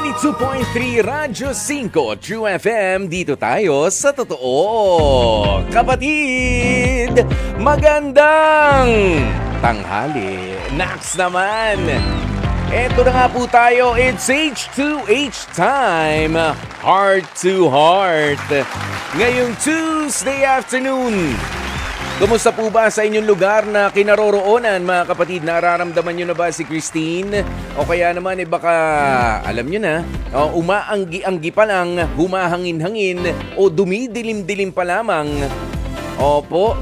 92.3 Radyo 5 True FM. Dito tayo sa totoo. Kapatid, magandang tanghali. Nax naman. Eto na nga po tayo. It's H2H time. Heart to heart. Ngayong Tuesday afternoon. Kumusta po ba sa inyong lugar na kinaroroonan, mga kapatid? Nararamdaman nyo na ba si Christine? O kaya naman baka alam nyo na, umaanggi-anggi pa lang, humahangin-hangin o dumidilim-dilim pa lamang. Opo.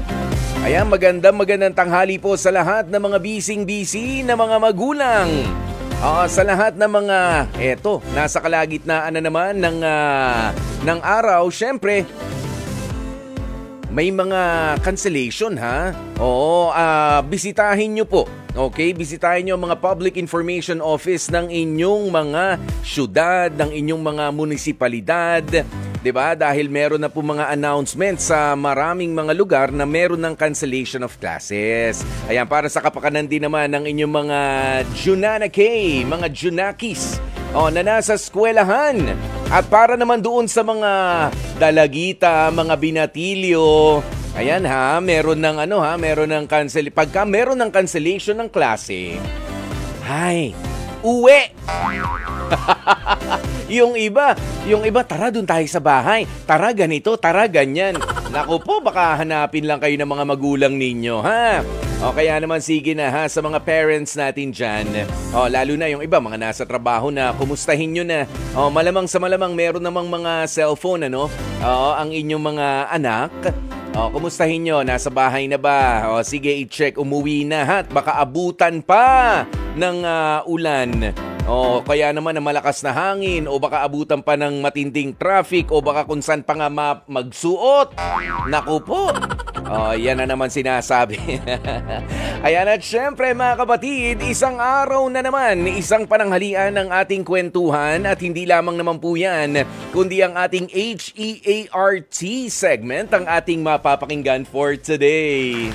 Ayan, magandang tanghali po sa lahat ng mga bising-busy na mga magulang. Sa lahat ng mga, nasa kalagitnaan na naman ng araw, syempre, may mga cancellation ha. Oo, bisitahin nyo po. Okay, bisitahin nyo ang mga public information office ng inyong mga syudad, ng inyong mga munisipalidad. 'Di ba? Dahil meron na po mga announcements sa maraming mga lugar na meron ng cancellation of classes. Ayan, para sa kapakanan din naman ng inyong mga Junanakay, mga Junakis na nasa eskwelahan. At para naman doon sa mga dalagita, mga binatilyo, ayan ha, meron ng pagka meron ng cancellation ng klase, uwi. yung iba, tara doon tayo sa bahay. Tara ganito, tara ganyan. Naku po, baka hanapin lang kayo ng mga magulang ninyo, ha? O kaya naman sige na ha, sa mga parents natin dyan. Lalo na yung iba, mga nasa trabaho na, kumustahin nyo na. Malamang sa malamang, meron namang mga cellphone, ang inyong mga anak. Kumustahin nyo, nasa bahay na ba? Sige, i-check, umuwi na ha, at baka abutan pa ng ulan. Kaya naman na malakas na hangin, o baka abutan pa ng matinding traffic, o baka kung saan pa nga magsuot. Naku po. Yan na naman sinasabi. Ayan, at syempre mga kapatid, isang araw na naman, isang pananghalian ng ating kwentuhan, at hindi lamang naman po yan, kundi ang ating HEART segment ang ating mapapakinggan for today.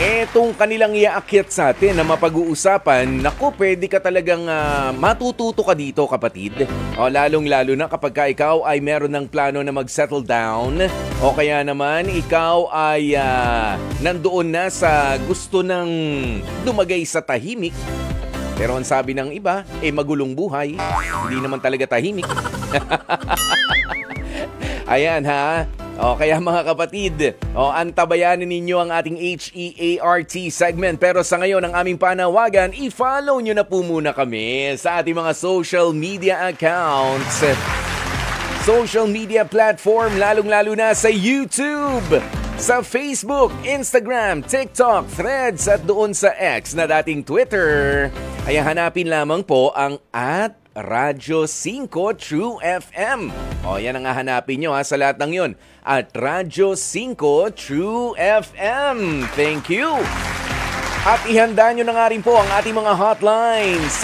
Etong kanilang iaakyat sa atin na mapag-uusapan, naku, pwede ka talagang matututo ka dito, kapatid. Lalong-lalo na kapag ka ikaw ay meron ng plano na mag-settle down, o kaya naman ikaw ay nandoon na sa gusto ng lumagay sa tahimik. Pero ang sabi ng iba, magulong buhay. Hindi naman talaga tahimik. Ayan ha. Kaya mga kapatid, antabayanan ninyo ang ating HEART segment. Pero sa ngayon, ang aming panawagan, i-follow nyo na po muna kami sa ating mga social media accounts. Social media platform, lalong-lalo na sa YouTube, sa Facebook, Instagram, TikTok, Threads, at doon sa X na dating Twitter. Ay hanapin lamang po ang Radyo 5 True FM. Yan ang hahanapin nyo sa lahat ng yun. At Radyo 5 True FM. Thank you. At ihanda nyo na nga rin po ang ating mga hotlines.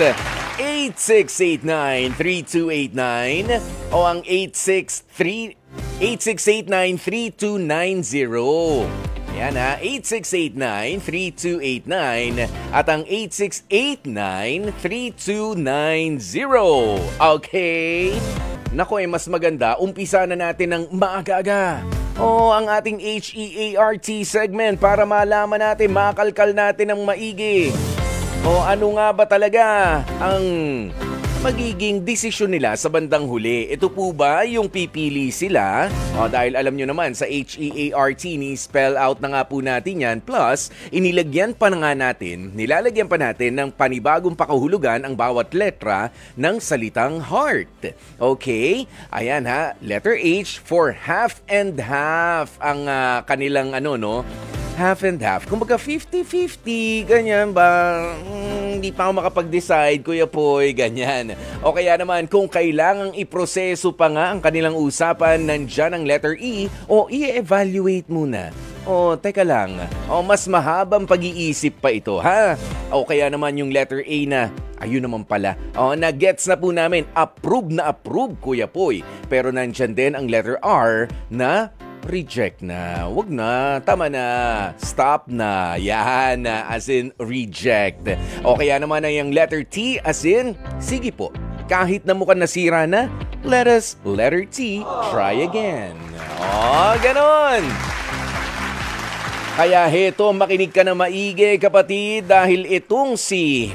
8689-3289 o ang 8689-3290. Yan ha, 8689-3289 at ang 8689-3290. Okay? Nako, mas maganda, umpisa na natin ng maaga-aga. Ang ating HEART segment para malaman natin, makalkal natin ng maigi. Ano nga ba talaga ang magiging desisyon nila sa bandang huli? Ito po ba yung pipili sila? Dahil alam nyo naman, sa HEART, ni-spell out na nga po natin yan. Plus, nilalagyan pa natin ng panibagong pakahulugan ang bawat letra ng salitang heart. Okay? Ayan ha, letter H for half and half ang kanilang half and half. Kumbaga 50-50, ganyan ba? Hindi pa ako makapag-decide, Kuya Poy, ganyan. O kaya naman, kung kailangang iproseso pa nga ang kanilang usapan, nandyan ang letter E, i-evaluate muna. Teka lang. Mas mahabang pag-iisip pa ito, ha? O kaya naman yung letter A na, ayun naman pala. Na-gets na po namin, approve na approve, Kuya Poy. Pero nandyan din ang letter R na, reject na. Wag na. Tama na. Stop na. Yan. As in, reject. O kaya naman na yung letter T as in, sige po. Kahit na mukhang nasira na, let us, letter T, try again. O, ganon. Kaya heto, makinig ka na maigi, kapatid, dahil itong si...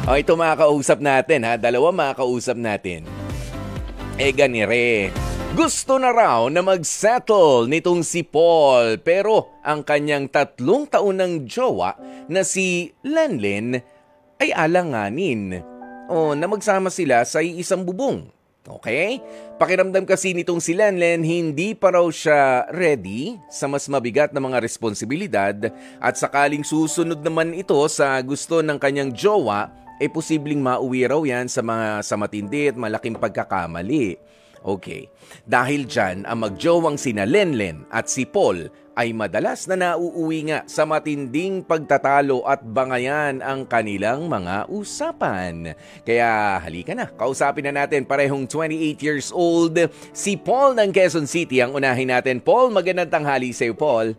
ito makakausap natin, ha? Dalawa makakausap natin. Ganire. Gusto na raw na mag-settle nitong si Paul, pero ang kanyang 3 taon ng jowa na si Lenlen ay alanganin. Na magsama sila sa isang bubong. Okay? Pakiramdam kasi nitong si Lenlen, hindi pa raw siya ready sa mas mabigat na mga responsibilidad at sakaling susunod naman ito sa gusto ng kanyang jowa, posibleng mauwi raw yan sa matindi at malaking pagkakamali. Okay. Dahil dyan, ang magjowang sina Lenlen at si Paul ay madalas na nauuwi nga sa matinding pagtatalo at bangayan ang kanilang mga usapan. Kaya halika na, kausapin na natin parehong 28 years old, si Paul ng Quezon City ang unahin natin. Paul, magandang tanghali sa'yo, Paul.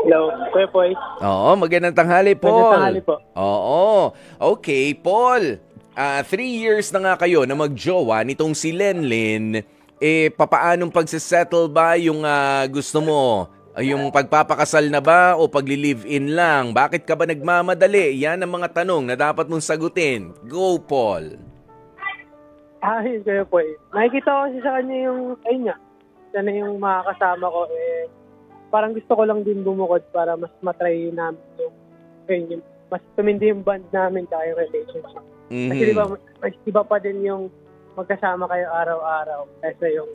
Hello, Kuya Poy. Oo, magandang tanghali, Paul. Magandang tanghali po. Oo, okay, Paul. 3 years na nga kayo na magjowa nitong si Lenlen. Papaanong pagsisettle ba yung gusto mo? Yung pagpapakasal na ba o pagli-live-in lang? Bakit ka ba nagmamadali? Yan ang mga tanong na dapat mong sagutin. Go, Paul. Yun Kuya Poy. Nakikita ko kasi sa kanya yung, ayun nga, sana yung makakasama ko, parang gusto ko lang din bumukod para mas matry namin yung mas tumindi yung bond namin kaya yung relationship. Kasi diba pa din yung magkasama kayo araw-araw kaysa yung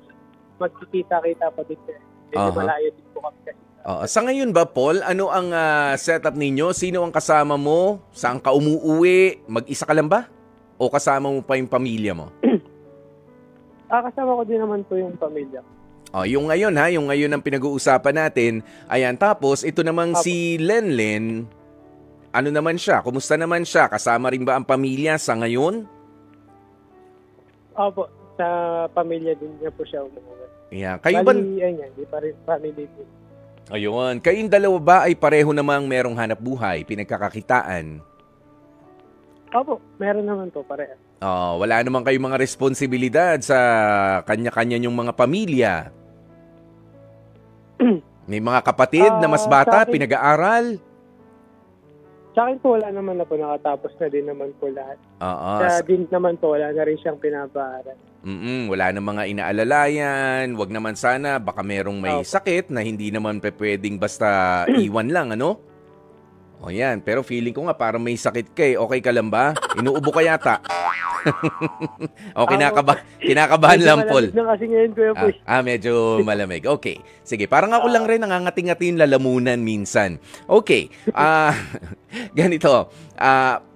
magkikita-kita pa din. Malayo din po kami kasi. Sa ngayon ba, Paul, ano ang setup ninyo? Sino ang kasama mo? Saan ka umuuwi? Mag-isa ka lang ba? O kasama mo pa yung pamilya mo? Kasama ko din naman po yung pamilya. Yung ngayon yung ngayon ang pinag-uusapan natin. Ayan, tapos ito namang si Lenlen, ano naman siya? Kumusta naman siya? Kasama rin ba ang pamilya sa ngayon? Opo, sa pamilya din niya po siya umuwi. Yeah. Kayo ba? Hindi pa rin family din. Ayun. Kayong dalawa ba ay pareho namang merong hanap buhay, pinagkakakitaan? Opo, meron naman po pareho. Wala naman kayong mga responsibilidad sa kanya-kanya yung mga pamilya. May mga kapatid na mas bata, pinag-aaral. Sa akin po wala naman na po, nakatapos na din naman po lahat. Sa din naman po, wala na rin siyang pinapaaral. Wala na mga inaalalayan, wag naman sana, baka merong may sakit na hindi naman pwedeng basta iwan lang, ano? Yan, pero feeling ko nga parang may sakit ka Okay ka lang ba? Inuubo ka yata. Kinakabahan lang, Paul. Malamig na kasi ngayon, Kuya Poy. Medyo malamig. Okay. Sige, parang ako lang rin nangangati-ngati yung lalamunan minsan. Okay. Ganito.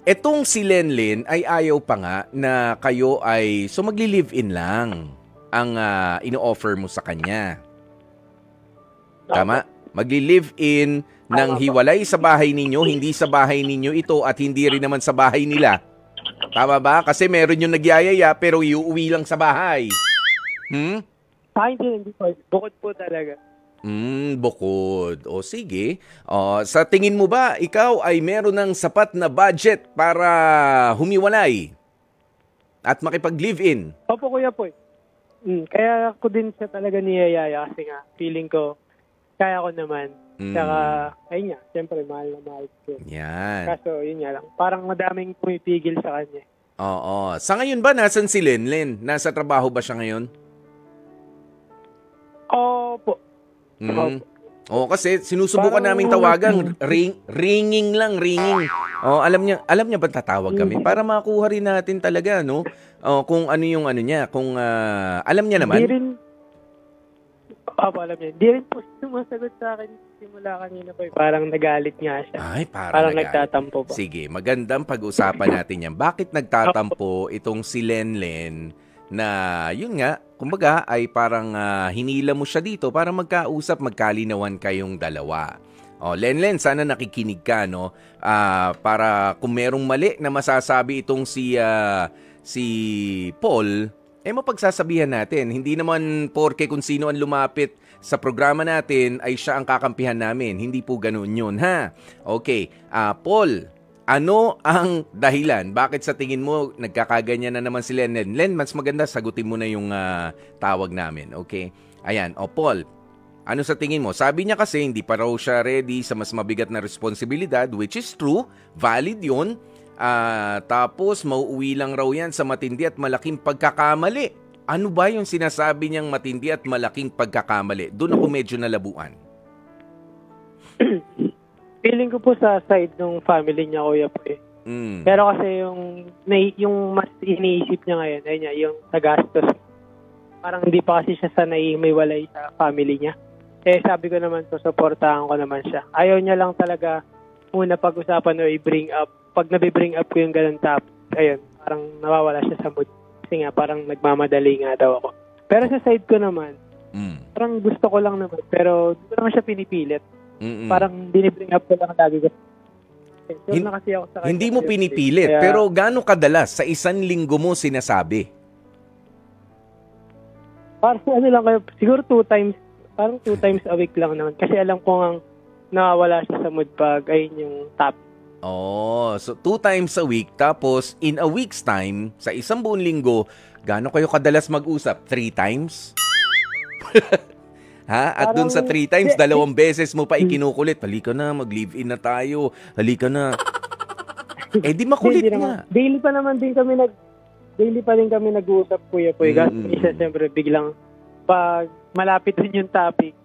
Etong si Lenlen ay ayaw pa nga na kayo ay magli-live-in lang ang ino-offer mo sa kanya. Tama? Magli-live-in nang hiwalay sa bahay ninyo, hindi sa bahay ninyo ito at hindi rin naman sa bahay nila. Tama ba? Kasi meron yung nagyayaya pero iuwi lang sa bahay. Hindi po. Bukod po talaga. Bukod. Sige. Sa tingin mo ba, ikaw ay meron ng sapat na budget para humiwalay at makipag-live-in? Opo, Kuya Poy. Kaya ko din siya talaga niyayaya kasi nga, feeling ko, kaya ko naman. Saka, ayun nga, siyempre, mahal na mahal ko. Yan. Kaso, yun nga lang, parang madaming pumipigil sa kanya. Sa ngayon ba, nasan si Lenlen? Nasa trabaho ba siya ngayon? Opo. Kasi sinusubukan namin tawagan, ringing. Alam niya ba tatawag kami? Para makuha rin natin talaga, no? Kung ano yung ano niya, kung alam niya naman. Alam niya. Di rin po sumasagot sa akin simula kanina po. Parang nagalit nga siya. Parang nagtatampo po. Sige, magandang pag-usapan natin yan. Bakit nagtatampo itong si Lenlen na yun nga, kumbaga ay parang hinila mo siya dito para magkausap, magkalinawan kayong dalawa. Lenlen, sana nakikinig ka, no? Para kung merong mali na masasabi itong si Paul, mapagsasabihan natin. Hindi naman porke kung sino ang lumapit sa programa natin ay siya ang kakampihan namin. Hindi po ganoon yun, ha? Okay. Paul, ano ang dahilan? Bakit sa tingin mo nagkakaganyan na naman si Len? Len, mas maganda sagutin mo na yung tawag namin. Okay? Ayan. Paul, ano sa tingin mo? Sabi niya kasi hindi pa raw siya ready sa mas mabigat na responsibilidad, which is true. Valid yun. Tapos mauuwi lang raw yan sa matindi at malaking pagkakamali. Ano ba yung sinasabi niyang matindi at malaking pagkakamali? Doon ako medyo nalabuan. Feeling ko po sa side ng family niya, kuya po eh. Pero kasi yung mas iniisip niya ngayon, ay niya, yung sa gastos. Parang hindi pa kasi siya sanay may walay sa family niya. Sabi ko naman, susuportahan ko naman siya. Ayaw niya lang talaga muna pag-usapan o i-bring up. Pag nabi-bring up ko yung ganun top, ayun, parang nawawala siya sa mood. Kasi nga, parang nagmamadali nga daw ako. Pero sa side ko naman, parang gusto ko lang naman, pero hindi ko naman siya pinipilit. Parang binibring up ko lang lagi. Na kasi ako sa kanya. Hindi mo pinipilit, kaya, pero gaano kadalas sa isang linggo mo sinasabi? Parang ano lang kayo, siguro 2 times, parang 2 times a week lang naman. Kasi alam ko nga nawawala siya sa mood pag ayun yung top. Oh, so 2 times a week, tapos in a week's time, sa isang buong linggo, gaano kayo kadalas mag-usap? 3 times? Ha? At dun sa 3 times, 2 beses mo pa ikinukulit. Halika na, mag-live-in na tayo. Halika na. Di makulit na. Daily pa din kami nag-uusap, kuya po. Isa siyempre biglang pag malapit din yung topic,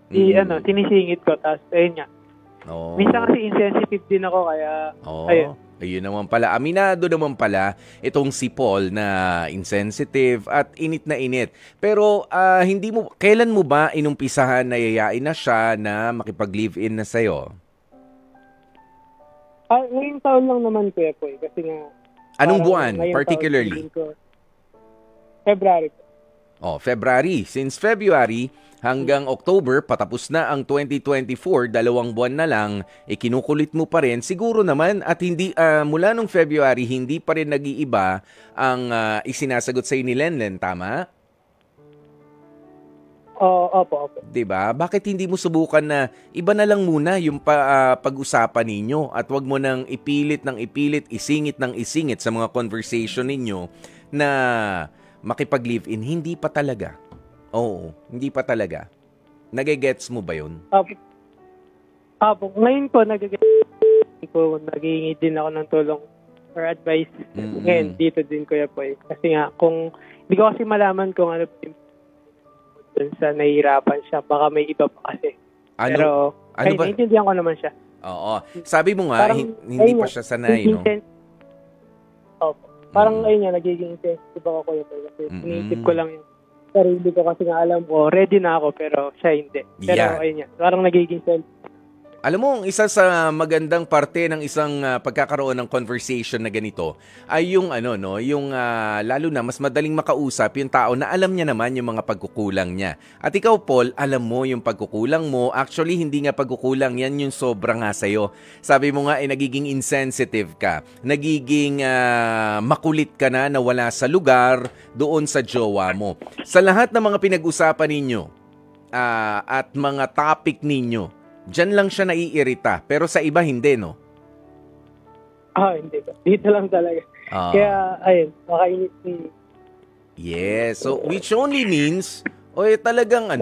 sinisingit ko, tapos ayun nga. Oh. Minsan kasi insensitive din ako, kaya ayun naman pala. Aminado naman pala itong si Paul na insensitive at init na init. Pero kailan mo ba inumpisahan na yayain na siya na makipag-live-in na sa'yo? Ngayong taon lang naman, kuya po. Kasi nga... Anong buwan, particularly? February. February. Since February hanggang October, patapos na ang 2024, 2 buwan na lang, kinukulit mo pa rin. Siguro naman, at hindi mula nung February, hindi pa rin nag-iiba ang isinasagot sa'yo ni Lenlen, tama? Opo. Diba? Bakit hindi mo subukan na iba na lang muna yung pag-usapan ninyo at wag mo nang ipilit, isingit ng isingit sa mga conversation ninyo na makipag-live-in? Hindi pa talaga. Oo, hindi pa talaga. Nagigets mo ba yun? Opo. Ngayon po, naghihingi din ako ng tulong or advice. Ngayon, dito din, kuya po. Kasi nga, hindi ko kasi malaman kung ano dun sa nahihirapan siya. Baka may iba pa kasi. Pero, naiintindihan ko naman siya. Oo. Sabi mo nga, parang, hindi pa siya sanay, no? Opo. Parang ayun nga, nagiging sensitive ako, kuya po. Kasi iniisip ko lang yung sarili ko kasi nga alam ko, ready na ako, pero siya hindi. Pero ayun nga, parang nagiging sensitive. Alam mo, isa sa magandang parte ng isang pagkakaroon ng conversation na ganito ay yung lalo na mas madaling makausap yung tao na alam niya naman yung mga pagkukulang niya. At ikaw, Paul, alam mo yung pagkukulang mo. Actually, hindi nga pagkukulang, yan yung sobra nga sa'yo. Sabi mo nga, nagiging insensitive ka. Nagiging makulit ka na wala sa lugar doon sa jowa mo. Sa lahat ng mga pinag-usapan ninyo at mga topic ninyo, diyan lang siya naiirita, pero sa iba hindi, no? Hindi ba? Dito lang talaga. Kaya, ayun, makainit. Yes, so which only means, talagang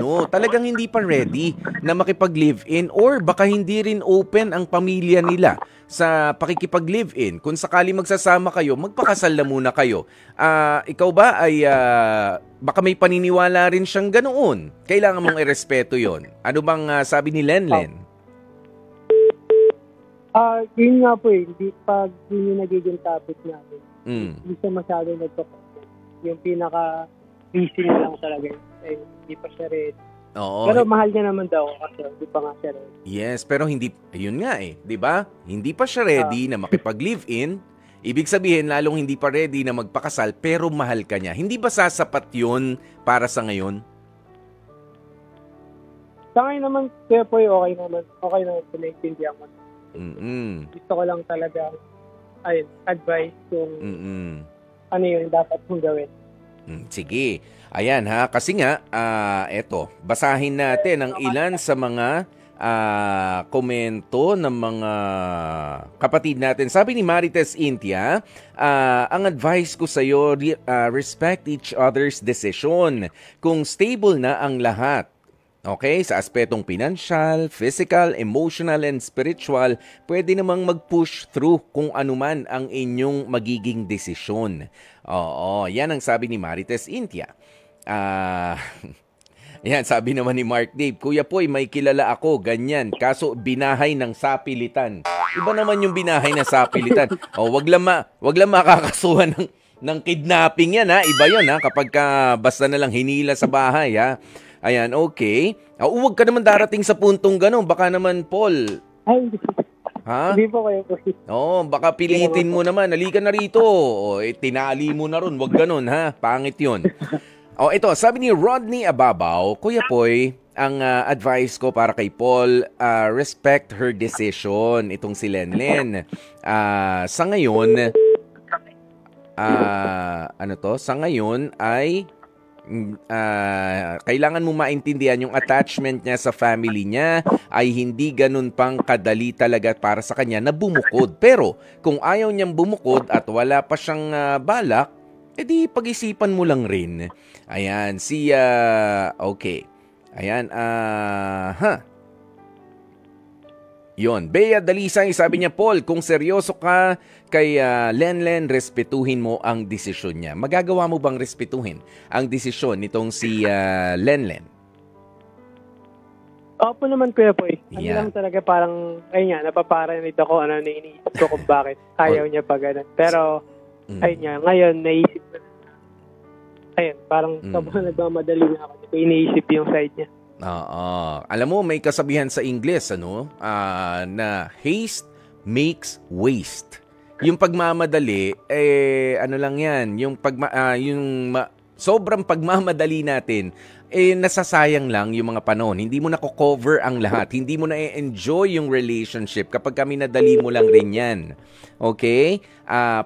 hindi pa ready na makipag-live-in or baka hindi rin open ang pamilya nila sa pakikipag-live-in. Kung sakali magsasama kayo, magpakasal na muna kayo. Ikaw ba ay baka may paniniwala rin siyang ganoon? Kailangan mong irespeto yon. Ano bang sabi ni Lenlen? Yun nga po hindi pag yun yung nagiging topic natin. Hindi siya masyado nagpapasin. Yung pinaka-busy niya lang talaga. Hindi pa siya ready. Oo. Pero mahal niya naman daw kasi hindi pa nga siya ready. Yes, pero hindi, yun nga di ba? Hindi pa siya ready na makipag-live-in. Ibig sabihin, lalong hindi pa ready na magpakasal pero mahal ka niya. Hindi ba sasapat yun para sa ngayon? Sa ngayon naman, kaya po okay naman. Okay naman, pinaintindihan ko. Gusto ko lang talaga advice kung ano yun dapat mong gawin. Sige. Ayan ha, kasi nga, eto, basahin natin ang ilan sa mga komento ng mga kapatid natin. Sabi ni Marites Intia, ang advice ko sa iyo, respect each other's decision. Kung stable na ang lahat, okay, sa aspetong pinansyal, physical, emotional, and spiritual, pwede namang mag-push through kung anuman ang inyong magiging desisyon. Oo, yan ang sabi ni Marites Intia. Yan, sabi naman ni Mark Dave, Kuya Poy, may kilala ako, ganyan. Kaso binahay ng sapilitan. Iba naman yung binahay ng sapilitan. Wag lang makakasuhan ng kidnapping yan, ha. Iba yun, ha. Kapag basta na lang hinila sa bahay, ha. Ayan, okay. Huwag ka naman darating sa puntong gano'n. Baka naman, Paul. Ay, ha? Hindi po kayo po. Baka pilitin mo naman. Halika na rito. Tinali mo na ron. Huwag gano'n, ha. Pangit yun. Ito, sabi ni Rodney Ababaw, Kuya Poy, ang advice ko para kay Paul, respect her decision. Itong si Lenlen. Sa ngayon, sa ngayon ay kailangan mo maintindihan yung attachment niya sa family niya ay hindi ganun pang kadali talaga para sa kanya na bumukod. Pero kung ayaw niyang bumukod at wala pa siyang balak, edi pag-isipan mo lang rin. Ayan, okay. Ayan, Yon, Bea Dalisay, sabi niya, Paul, kung seryoso ka kay Lenlen, respetuhin mo ang desisyon niya. Magagawa mo bang respetuhin ang desisyon nitong si Lenlen? Opo naman, Kuya Poy. Yeah. Lang talaga parang, ayun nga, napaparanid ako, iniisip ko kung bakit ayaw niya pa ganun. Pero, ayun nga, ngayon, naisip ko na, ayun, parang sobrang nagmamadali na ako. Iniisip yung side niya. Alam mo, may kasabihan sa Ingles, na haste makes waste. Yung pagmamadali, ano lang yan, sobrang pagmamadali natin, nasasayang lang yung mga panahon. Hindi mo na-cover ang lahat. Hindi mo na-enjoy yung relationship kapag kami nadali mo lang rin yan. Okay?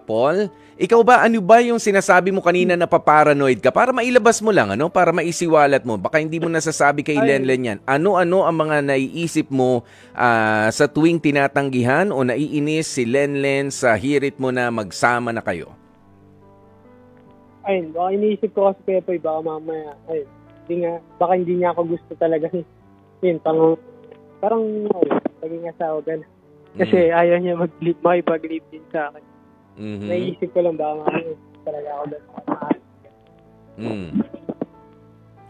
Paul, ikaw ba, ano ba yung sinasabi mo kanina na paparanoid ka? Para mailabas mo lang, para maisiwalat mo. Baka hindi mo nasasabi kay Lenlen yan. Ano-ano ang mga naiisip mo sa tuwing tinatanggihan o naiinis si Lenlen sa hirit mo na magsama na kayo? Ayun, baka iniisip ko kasi Pepoy, baka mamaya, baka hindi niya ako gusto talaga. Yun, parang naging asawa gan. Kasi ayaw niya makipag-live din sa akin. Naisip ko lang baka talaga ako doon.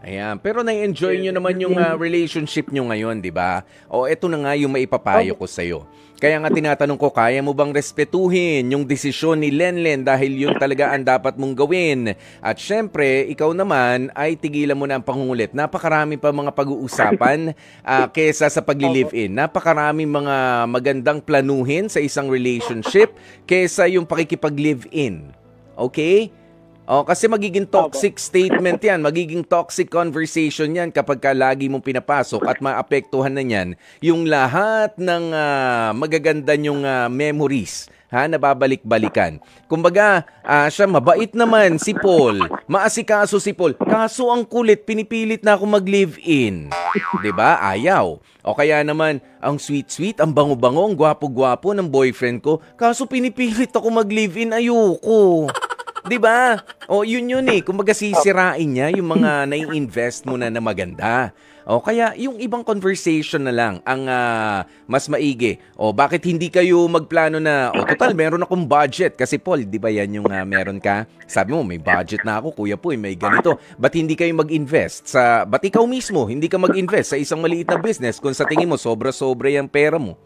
Ayan, pero na-enjoy nyo naman yung relationship nyo ngayon, di ba? Eto na nga yung maipapayo ko sa'yo. Kaya nga tinatanong ko, kaya mo bang respetuhin yung desisyon ni Lenlen dahil yun talaga ang dapat mong gawin? At syempre, ikaw naman ay tigilan mo na ang pangungulit. Napakarami pa mga pag-uusapan kesa sa pagli-live-in. Napakarami mga magandang planuhin sa isang relationship kesa yung pakikipag-live-in. Okay? Kasi magiging toxic statement yan, magiging toxic conversation yan kapag ka lagi mong pinapasok at maapektuhan na yan yung lahat ng magaganda nyong memories na babalik-balikan. Kumbaga, siya mabait naman si Paul, maasikaso si Paul, kaso ang kulit, pinipilit na ako mag-live-in. 'Di ba? Ayaw. O kaya naman, ang sweet-sweet, ang bango-bango, ang gwapo-gwapo ng boyfriend ko, kaso pinipilit ako mag-live-in, ayoko. 'Di ba? Yun kumbaga sisirain niya yung mga nai-invest mo na maganda. Kaya yung ibang conversation na lang ang mas maigi. Bakit hindi kayo magplano na, total meron akong budget kasi Paul, 'di ba 'yan yung meron ka? Sabi mo may budget na ako, Kuya Poy, may ganito. Ba't hindi kayo mag-invest ba't ikaw mismo hindi ka mag-invest sa isang maliit na business kung sa tingin mo sobra-sobra yung pera mo?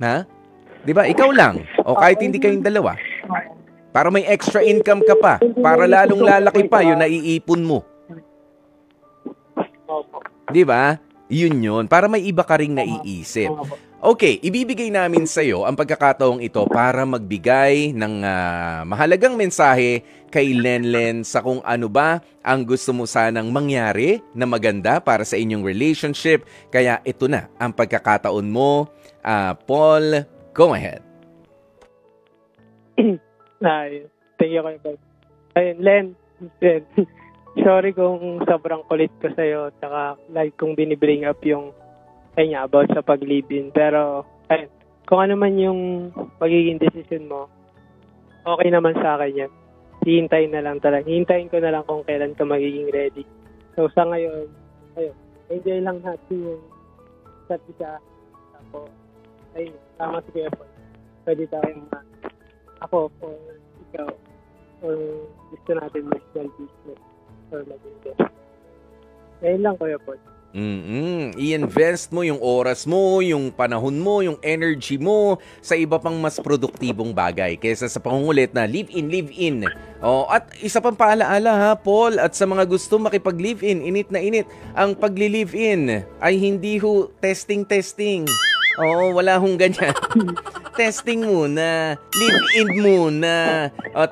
Ha? 'Di ba? Ikaw lang. Kahit hindi kayong dalawa. Para may extra income ka pa. Para lalong lalaki pa yung naiipon mo. Di ba? Yun. Para may iba ka ring naiisip. Okay, ibibigay namin sa iyo ang pagkakataong ito para magbigay ng mahalagang mensahe kay Lenlen sa kung ano ba ang gusto mo sanang mangyari na maganda para sa inyong relationship. Kaya ito na ang pagkakataon mo. Paul, go ahead. Thank you, Kuya Boy. Ayun, Len, Then, sorry kung sobrang kulit ko sa'yo. Tsaka like kung binibring up yung kanya about sa pag-live-in. Pero, ayun, kung ano man yung magiging decision mo, okay naman sa akin yan. Hihintayin na lang talaga. Hihintayin ko na lang kung kailan ka magiging ready. So, sa ngayon, ayun, enjoy lang natin yung isa't isa. Tapos, ayun, tama si Kuya Paul. Pwede tayong ako or ikaw or gusto natin mag-business or mag-invest. Ayun lang, Kuya Paul. I-invest mo yung oras mo, yung panahon mo, yung energy mo sa iba pang mas produktibong bagay kaysa sa pangungulit na live-in. Oh, at isa pang paalaala ha, Paul, at sa mga gusto makipag-live-in, init na init, ang pagli-live-in ay hindi ho testing. Oo, wala hong ganyan. Testing muna, live-in muna.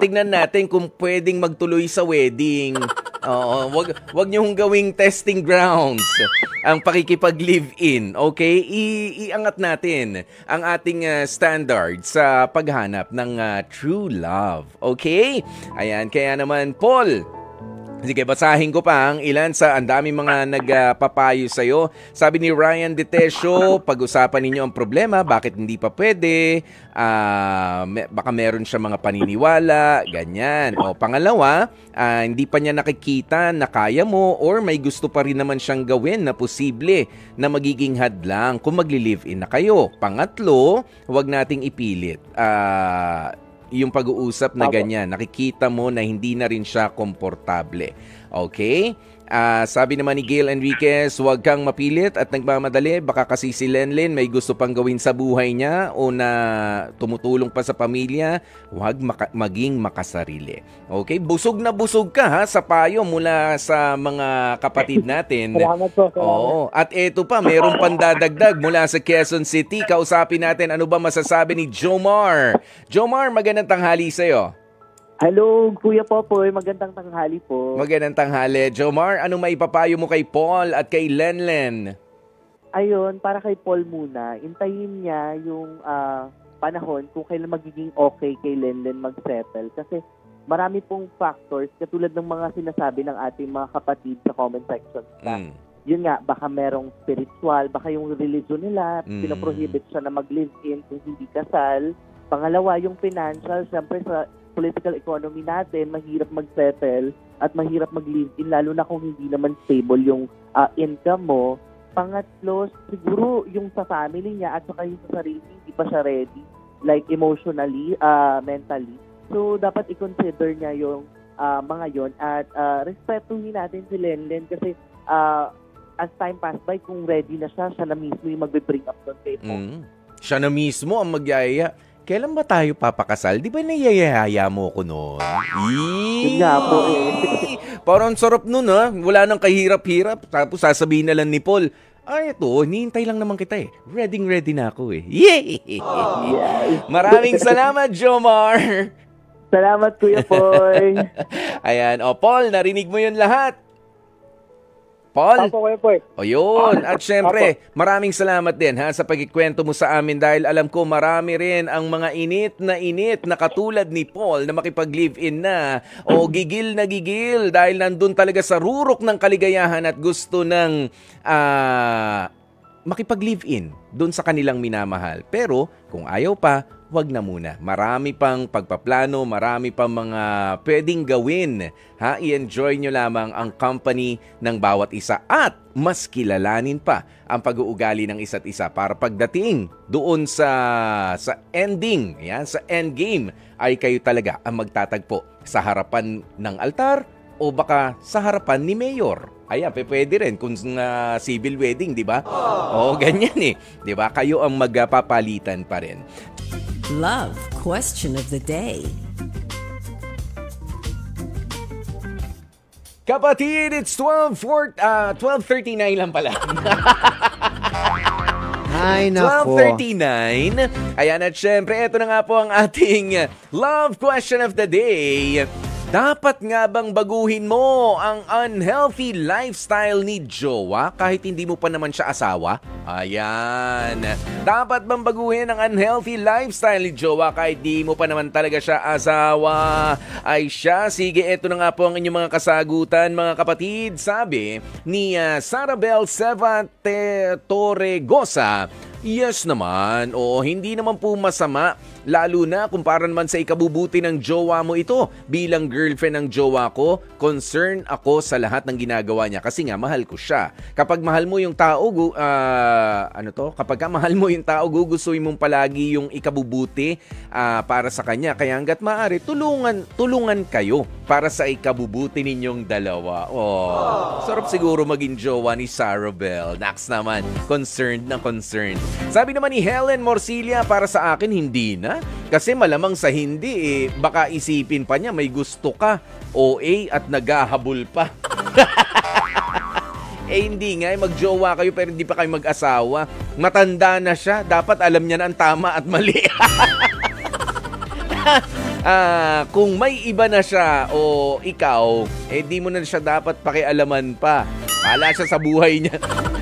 Tignan natin kung pwedeng magtuloy sa wedding. Oo, wag niyo hong gawing testing grounds ang pakikipag-live-in. Okay? Iangat natin ang ating standard sa paghanap ng true love. Okay? Ayan, kaya naman, Paul, sige, basahin ko pa ang ilan sa ang daming mga nagpapayo sa'yo. Sabi ni Ryan Detesio, pag-usapan ninyo ang problema, bakit hindi pa pwede, baka meron siya mga paniniwala, ganyan. O pangalawa, hindi pa niya nakikita na kaya mo or may gusto pa rin naman siyang gawin na posible na magiging hadlang kung magli-live-in na kayo. Pangatlo, huwag nating ipilit. Yung pag-uusap na ganyan, nakikita mo na hindi na rin siya komportable. Okay? Sabi naman ni Gail Enriquez, huwag kang mapilit at nagmamadali. Baka kasi si Lenlen may gusto pang gawin sa buhay niya o na tumutulong pa sa pamilya. Huwag maging makasarili. Okay? Busog na busog ka ha, sa payo mula sa mga kapatid natin. Salamat po. Oo. At eto pa, mayroon pang dadagdag mula sa Quezon City. Kausapin natin ano ba masasabi ni Jomar. Jomar, magandang tanghali sa'yo. Hello, Kuya Popoy. Magandang tanghali po. Magandang tanghali. Jomar, anong maipapayo mo kay Paul at kay Lenlen? Ayun, para kay Paul muna, intayin niya yung panahon kung kailan magiging okay kay Lenlen mag-settle. Kasi marami pong factors, katulad ng mga sinasabi ng ating mga kapatid sa comment section. Yun nga, baka merong spiritual, baka yung religion nila, pinoprohibit siya na mag-live-in kung hindi kasal. Pangalawa, yung financial, syempre sa political economy natin, mahirap mag-settle at mahirap mag-live-in, lalo na kung hindi naman stable yung income mo. Pangatlo, siguro yung sa family niya at saka yung sa sarili, hindi pa siya ready, like emotionally, mentally. So, dapat i-consider niya yung mga yon at respetuhin natin si Lenlen kasi as time pass by, kung ready na siya na mismo yung magbe-bring up doon kay Paul. Siya na mismo ang magyaya. Kailan ba tayo papakasal? Di ba niyayaya mo ko noon? Yun nga po eh. Parang sarap nun ha. Wala nang kahirap-hirap. Tapos sasabihin na lang ni Paul, ito, hinihintay lang naman kita eh. Ready na ako eh. Yay! Maraming salamat, Jomar! Salamat, Kuya Poy! Ayan, Paul, narinig mo yun lahat. Paul? Apo, Kuya Poy. O yun. At syempre, maraming salamat din ha sa pagkikwento mo sa amin dahil alam ko marami rin ang mga init na katulad ni Paul na makipag-live-in na o gigil na gigil dahil nandun talaga sa rurok ng kaligayahan at gusto ng makipag-live-in dun sa kanilang minamahal. Pero kung ayaw pa, wag na muna. Marami pang pagpaplano, marami pang mga pwedeng gawin. Ha? I-enjoy nyo lamang ang company ng bawat isa at mas kilalanin pa ang pag-uugali ng isa't isa para pagdating doon sa ending, yan, sa end game, ay kayo talaga ang magtatagpo sa harapan ng altar o baka sa harapan ni Mayor. Ayan, pwede rin kung civil wedding, di ba? O, ganyan eh. Di ba? Kayo ang magpapalitan pa rin. Love question of the day. Kapatid, it's 12:39 lang pala. Ay, nako. 12:39. Ayan, at syempre, ito na nga po ang ating love question of the day. Dapat nga bang baguhin mo ang unhealthy lifestyle ni jowa kahit hindi mo pa naman siya asawa? Ayan. Dapat bang baguhin ang unhealthy lifestyle ni jowa kahit di mo pa naman talaga siya asawa? Ay siya, sige, eto na nga po ang inyong mga kasagutan, mga kapatid. Sabi ni Sarabel Sevate Torregosa, yes naman, o hindi naman po masama, lalo na kumpara naman sa ikabubuti ng jowa mo ito. Bilang girlfriend ng jowa ko, concern ako sa lahat ng ginagawa niya kasi nga mahal ko siya. Kapag mahal mo yung tao, kapag mahal mo yung tao, gugustuhin mong palagi yung ikabubuti para sa kanya. Kaya hanggat maaari, tulungan kayo para sa ikabubuti ninyong dalawa. Oh, sarap siguro maging jowa ni Sarabel. Next naman, concerned na concerned. Sabi naman ni Helen Morcilia, para sa akin hindi na. Kasi malamang sa hindi, baka isipin pa niya may gusto ka, OA at naghahabol pa. Hindi nga, magjowa kayo pero hindi pa kayo mag-asawa. Matanda na siya, dapat alam niya na ang tama at mali. Kung may iba na siya o ikaw, di mo na siya dapat pakialaman pa. Wala siya sa buhay niya.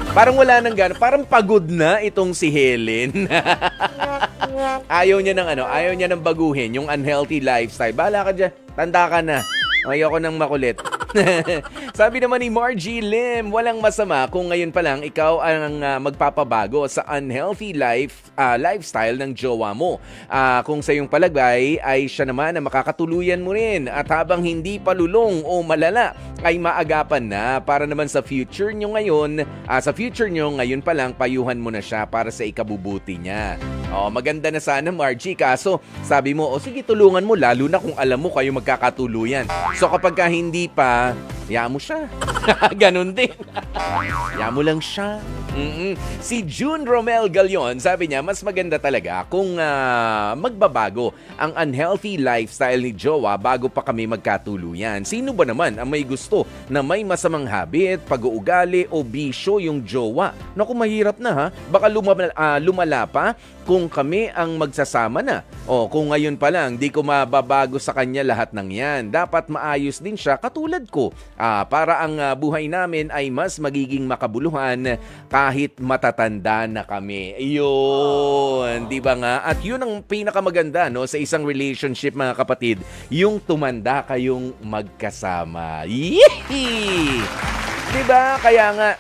Parang wala nang gana. Parang pagod na itong si Helen. Ayaw niya ng baguhin yung unhealthy lifestyle. Bahala ka dyan. Tanda ka na. Ayoko nang makulit. Sabi naman ni Margie Lim, walang masama kung ngayon pa lang ikaw ang magpapabago sa unhealthy lifestyle ng jowa mo. Kung sa iyong palagay ay siya naman na makakatuluyan mo rin at habang hindi palulong o malala ay maagapan na para naman sa future nyo ngayon pa lang payuhan mo na siya para sa ikabubuti niya. Maganda na sana, Margie, kaso sabi mo, sige, tulungan mo lalo na kung alam mo kayo magkakatuluyan. So kapag hindi pa, hayaan mo siya. Ganun din. Hayaan mo lang siya. Si June Romel Galion, sabi niya, mas maganda talaga kung magbabago ang unhealthy lifestyle ni jowa bago pa kami magkatuluyan. Sino ba naman ang may gusto na may masamang habit, pag-uugali o bisyo yung jowa? Naku, mahirap na ha. Baka lumala pa kung kami ang magsasama na. Kung ngayon pa lang, di ko mababago sa kanya lahat ng yan. Dapat maayos din siya katulad ko. Para ang buhay namin ay mas magiging makabuluhan kahit matatanda na kami. Yun, di ba nga? At yun ang pinakamaganda sa isang relationship, mga kapatid, yung tumanda kayong magkasama. Yee! Di ba? Kaya nga,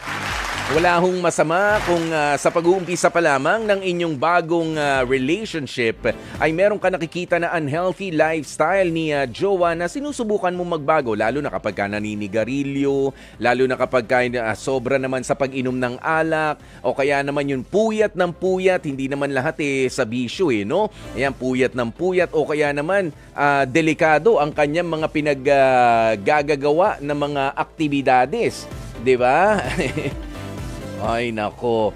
wala hong masama kung sa pag-uumpisa pa lamang ng inyong bagong relationship ay meron ka nakikita na unhealthy lifestyle ni jowa na sinusubukan mong magbago, lalo na kapag ka naninigarilyo, lalo na kapag ka sobra naman sa pag-inom ng alak, o kaya naman yung puyat ng puyat, hindi naman lahat sa bisyo no? Ayan, puyat ng puyat, o kaya naman delikado ang kanyang mga pinaggagawa na mga aktibidades, di ba? Ay nako,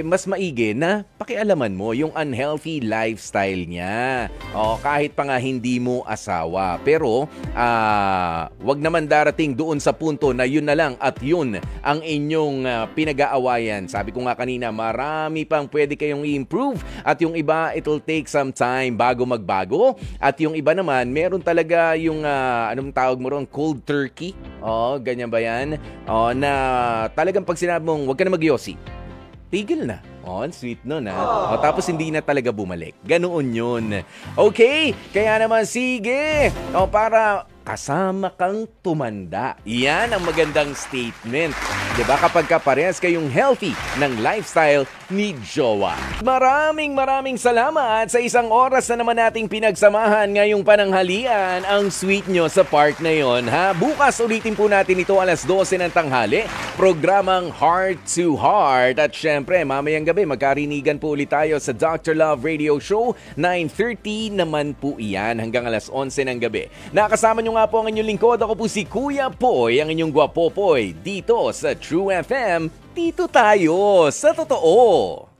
mas maigi na pakialaman mo yung unhealthy lifestyle niya. Kahit pa nga hindi mo asawa. Pero, wag naman darating doon sa punto na yun na lang at yun ang inyong pinag-aawayan. Sabi ko nga kanina, marami pang pwede kayong i-improve at yung iba, it'll take some time bago magbago. At yung iba naman, meron talaga yung, anong tawag mo ron, cold turkey. Ganyan ba yan? Na talagang pag sinabi mong, wag ka na Yossi, tigil na. Ang sweet nun tapos hindi na talaga bumalik. Ganoon yun. Okay, kaya naman sige. Para kasama kang tumanda. Yan ang magandang statement. Diba? Kapag parehas kayong healthy ng lifestyle ni jowa. Maraming salamat sa isang oras na naman nating pinagsamahan ngayong pananghalian. Ang sweet nyo sa part na yon, ha? Bukas ulitin po natin ito alas 12 ng tanghali. Programang Heart to Heart. At syempre, mamayang gabi, magkarinigan po ulit tayo sa Dr. Love Radio Show. 9:30 naman po iyan hanggang alas 11 ng gabi. Nakasama nyo nga po ang inyong lingkod. Ako po si Kuya Poy, ang inyong gwapopoy dito sa True FM. Dito tayo sa totoo.